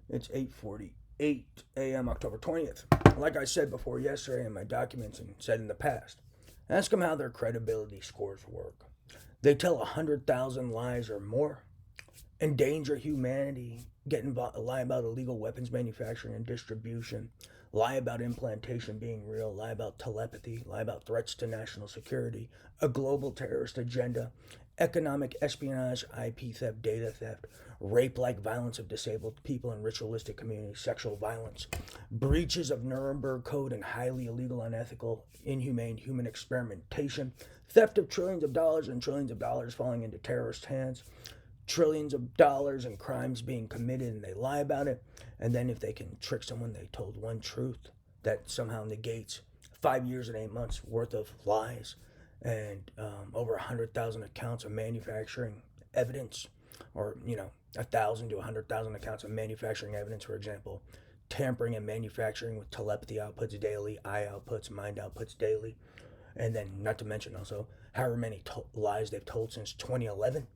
It's 8:48 a.m. October 20th. Like I said before yesterday in my documents and said in the past, ask them how their credibility scores work. They tell 100,000 lies or more, endanger humanity, lie about illegal weapons manufacturing and distribution, lie about implantation being real, lie about telepathy, lie about threats to national security, a global terrorist agenda, economic espionage, IP theft, data theft, rape like violence of disabled people in ritualistic communities, sexual violence, breaches of Nuremberg Code and highly illegal, unethical, inhumane human experimentation, theft of trillions of dollars and trillions of dollars falling into terrorist hands, trillions of dollars and crimes being committed and they lie about it. And then if they can trick someone, they told one truth that somehow negates 5 years and 8 months worth of lies and over 100,000 accounts of manufacturing evidence, or 1,000 to 100,000 accounts of manufacturing evidence. For example, tampering and manufacturing with telepathy outputs daily, eye outputs, mind outputs daily, and then not to mention also however many lies they've told since 2011.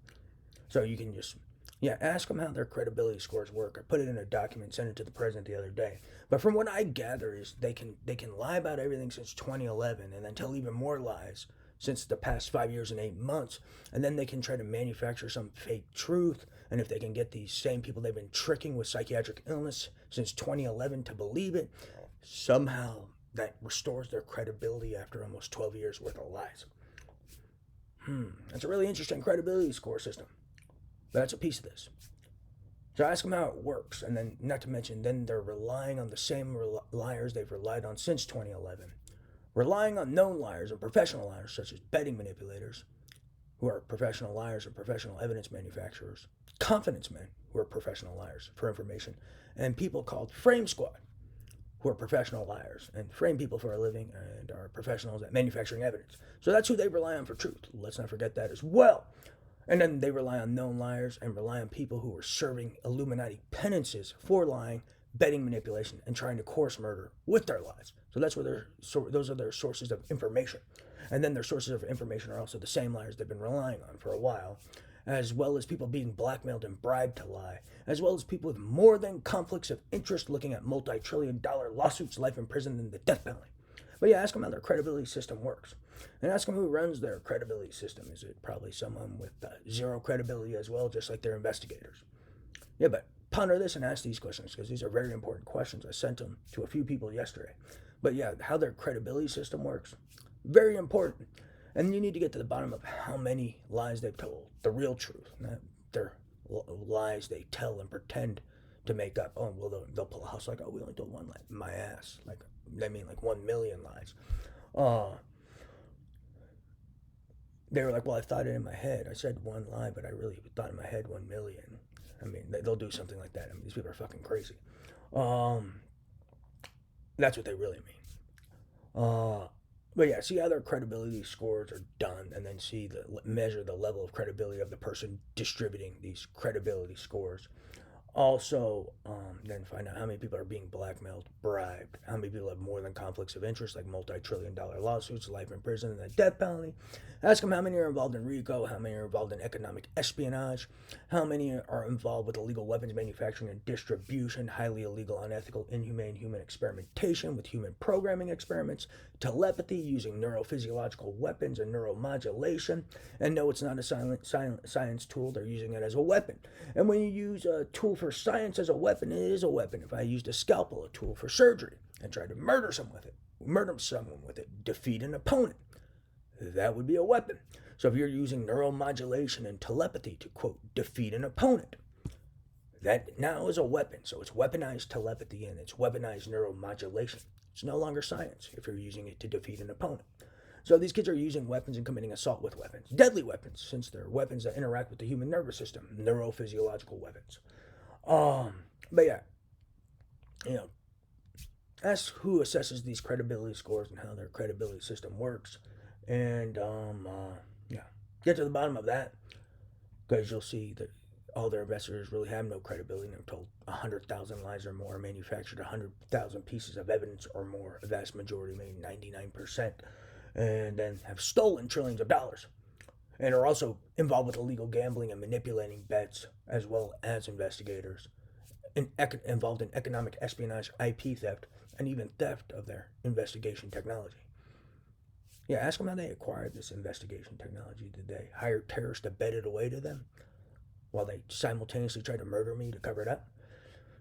So you can just, yeah, ask them how their credibility scores work. I put it in a document, sent it to the president the other day. But from what I gather is they can lie about everything since 2011 and then tell even more lies since the past 5 years and 8 months, and then they can try to manufacture some fake truth. And if they can get these same people they've been tricking with psychiatric illness since 2011 to believe it, somehow that restores their credibility after almost 12 years worth of lies. That's a really interesting credibility score system. But that's a piece of this. So ask them how it works, and then, not to mention, then they're relying on the same liars they've relied on since 2011. Relying on known liars and professional liars, such as betting manipulators, who are professional liars or professional evidence manufacturers, confidence men, who are professional liars for information, and people called Frame Squad, who are professional liars and frame people for a living and are professionals at manufacturing evidence. So that's who they rely on for truth. Let's not forget that as well. And then they rely on known liars and rely on people who are serving Illuminati penances for lying, betting manipulation, and trying to coerce murder with their lies. So that's where those are their sources of information. And then their sources of information are also the same liars they've been relying on for a while, as well as people being blackmailed and bribed to lie, as well as people with more than conflicts of interest looking at multi-trillion-dollar lawsuits, life in prison, and the death penalty. But yeah, ask them how their credibility system works. And ask them who runs their credibility system. Is it probably someone with zero credibility as well, just like their investigators? Yeah, but ponder this and ask these questions because these are very important questions. I sent them to a few people yesterday. But yeah, how their credibility system works, very important. And you need to get to the bottom of how many lies they've told, the real truth, not their lies they tell and pretend to make up. Oh, well, they'll pull a house like, oh, we only told one lie. My ass. Like, I mean, like 1 million lies. They were like, well, I thought it in my head. I said one lie, but I really thought in my head 1 million. I mean, they'll do something like that. I mean, these people are fucking crazy. Um, that's what they really mean. But yeah, see how their credibility scores are done, and then measure the level of credibility of the person distributing these credibility scores. Also, then find out how many people are being blackmailed, bribed, how many people have more than conflicts of interest, like multi-trillion-dollar lawsuits, life in prison, and the death penalty. Ask them how many are involved in RICO, how many are involved in economic espionage, how many are involved with illegal weapons manufacturing and distribution, highly illegal, unethical, inhumane human experimentation with human programming experiments, telepathy using neurophysiological weapons and neuromodulation. And no, it's not a silent science tool. They're using it as a weapon. And when you use a tool for science as a weapon, it is a weapon. If I used a scalpel, a tool for surgery, and tried to murder someone with it, defeat an opponent, that would be a weapon. So if you're using neuromodulation and telepathy to, quote, defeat an opponent, that now is a weapon. So it's weaponized telepathy and it's weaponized neuromodulation. It's no longer science if you're using it to defeat an opponent. So these kids are using weapons and committing assault with weapons. Deadly weapons, since they're weapons that interact with the human nervous system. Neurophysiological weapons. But yeah, you know, ask who assesses these credibility scores and how their credibility system works. And yeah, get to the bottom of that, because you'll see that all their investors really have no credibility. They're told 100,000 lies or more, manufactured 100,000 pieces of evidence or more, a vast majority, maybe 99%, and then have stolen trillions of dollars. And are also involved with illegal gambling and manipulating bets, as well as investigators, involved in economic espionage, IP theft, and even theft of their investigation technology. Yeah, ask them how they acquired this investigation technology. Did they hire terrorists to bed it away to them while they simultaneously tried to murder me to cover it up?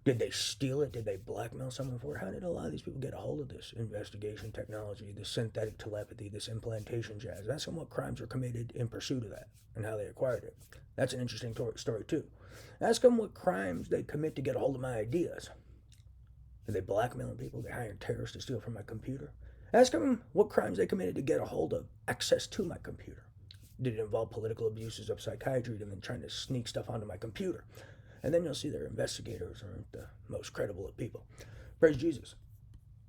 Did they steal it? Did they blackmail someone for it? How did a lot of these people get a hold of this investigation technology, this synthetic telepathy, this implantation jazz? Ask them what crimes were committed in pursuit of that and how they acquired it. That's an interesting story too. Ask them what crimes they commit to get a hold of my ideas. Did they blackmail people? Did they hire terrorists to steal from my computer? Ask them what crimes they committed to get a hold of access to my computer. Did it involve political abuses of psychiatry and then trying to sneak stuff onto my computer? And then you'll see their investigators aren't the most credible of people. Praise Jesus.